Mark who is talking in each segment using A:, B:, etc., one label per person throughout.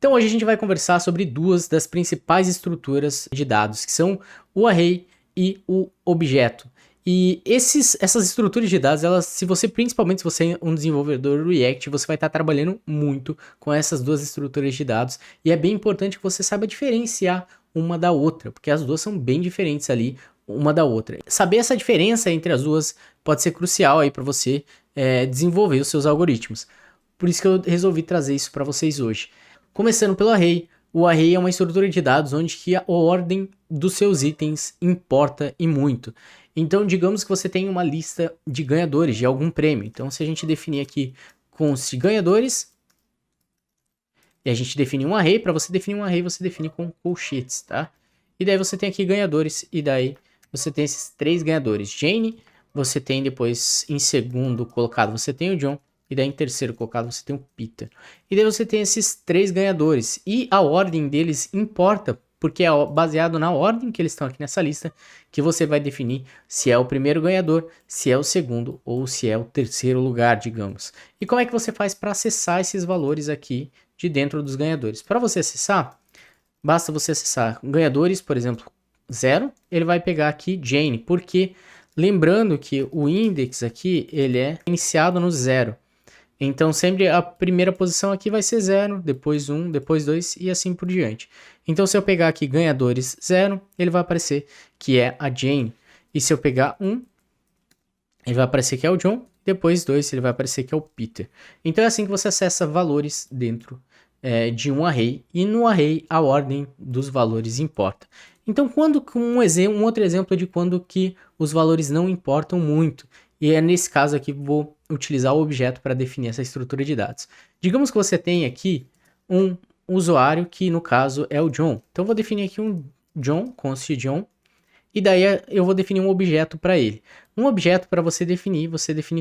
A: Então hoje a gente vai conversar sobre duas das principais estruturas de dados, que são o array e o objeto. E essas estruturas de dados, principalmente se você é um desenvolvedor React, você vai estar trabalhando muito com essas duas estruturas de dados. E é bem importante que você saiba diferenciar uma da outra, porque as duas são bem diferentes ali, uma da outra. Saber essa diferença entre as duas pode ser crucial aí para você desenvolver os seus algoritmos. Por isso que eu resolvi trazer isso para vocês hoje. Começando pelo array. O array é uma estrutura de dados onde que a ordem dos seus itens importa e muito. Então, digamos que você tem uma lista de ganhadores de algum prêmio. Então, se a gente definir aqui const ganhadores, e a gente define um array, para você definir um array, você define com colchetes, tá? E daí você tem aqui ganhadores, e daí você tem esses três ganhadores. Jane, você tem depois em segundo colocado, você tem o John. E daí em terceiro colocado você tem o Peter. E daí você tem esses três ganhadores. E a ordem deles importa, porque é baseado na ordem que eles estão aqui nessa lista, que você vai definir se é o primeiro ganhador, se é o segundo ou se é o terceiro lugar, digamos. E como é que você faz para acessar esses valores aqui de dentro dos ganhadores? Para você acessar, basta você acessar ganhadores, por exemplo, 0, ele vai pegar aqui Jane, porque lembrando que o index aqui, ele é iniciado no 0. Então, sempre a primeira posição aqui vai ser 0, depois 1, depois 2 e assim por diante. Então, se eu pegar aqui ganhadores 0, ele vai aparecer que é a Jane. E se eu pegar 1, ele vai aparecer que é o John. Depois 2, ele vai aparecer que é o Peter. Então, é assim que você acessa valores dentro de um array. E no array, a ordem dos valores importa. Então, um outro exemplo de quando que os valores não importam muito. E é nesse caso aqui que vou utilizar o objeto para definir essa estrutura de dados. Digamos que você tem aqui um usuário que no caso é o John. Então eu vou definir aqui um John, const John, e daí eu vou definir um objeto para ele. Um objeto para você define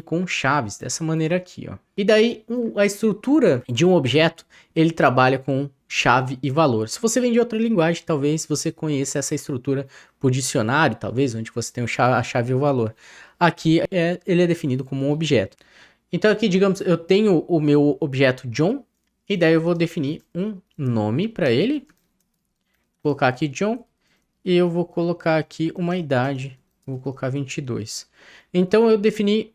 A: com chaves, dessa maneira aqui, ó. E daí a estrutura de um objeto, ele trabalha com chave e valor. Se você vem de outra linguagem, talvez você conheça essa estrutura por dicionário, talvez, onde você tem a chave e o valor. Aqui ele é definido como um objeto. Então aqui, digamos, eu tenho o meu objeto John, e daí eu vou definir um nome para ele. Vou colocar aqui John, e eu vou colocar aqui uma idade, vou colocar 22. Então eu defini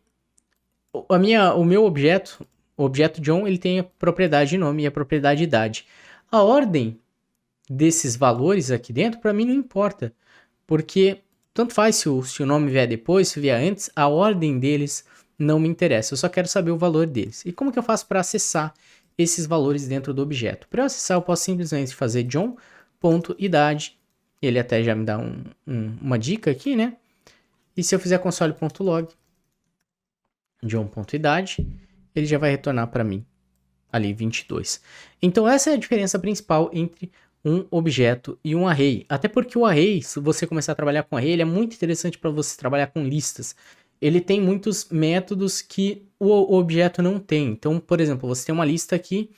A: o meu objeto, o objeto John, ele tem a propriedade nome e a propriedade idade. A ordem desses valores aqui dentro, para mim, não importa, porque tanto faz se o nome vier depois, se vier antes, a ordem deles não me interessa, eu só quero saber o valor deles. E como que eu faço para acessar esses valores dentro do objeto? Para eu acessar, eu posso simplesmente fazer john.idade, ele até já me dá uma dica aqui, né? E se eu fizer console.log, john.idade, ele já vai retornar para mim ali 22. Então essa é a diferença principal entre um objeto e um array. Até porque o array, se você começar a trabalhar com array, ele é muito interessante para você trabalhar com listas. Ele tem muitos métodos que o objeto não tem. Então, por exemplo, você tem uma lista aqui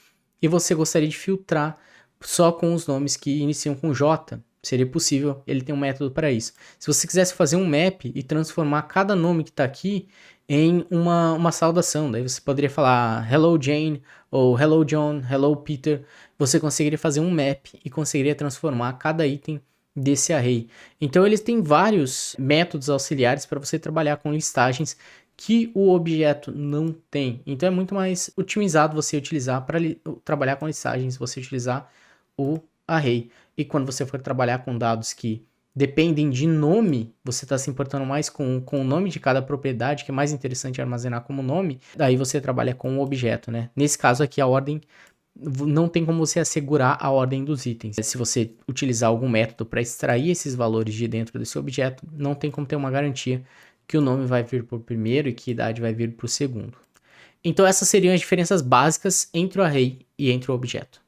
A: e você gostaria de filtrar só com os nomes que iniciam com J. Seria possível, ele tem um método para isso. Se você quisesse fazer um map e transformar cada nome que está aqui em uma saudação, daí você poderia falar Hello Jane, ou Hello John, Hello Peter. Você conseguiria fazer um map e conseguiria transformar cada item desse array. Então eles têm vários métodos auxiliares para você trabalhar com listagens que o objeto não tem. Então é muito mais otimizado você utilizar para trabalhar com listagens, você utilizar o array. E quando você for trabalhar com dados que dependem de nome, você está se importando mais com o nome de cada propriedade, que é mais interessante armazenar como nome, daí você trabalha com o objeto, né? Nesse caso aqui, a ordem não tem como você assegurar a ordem dos itens. Se você utilizar algum método para extrair esses valores de dentro desse objeto, não tem como ter uma garantia que o nome vai vir por primeiro e que a idade vai vir por segundo. Então essas seriam as diferenças básicas entre o array e entre o objeto.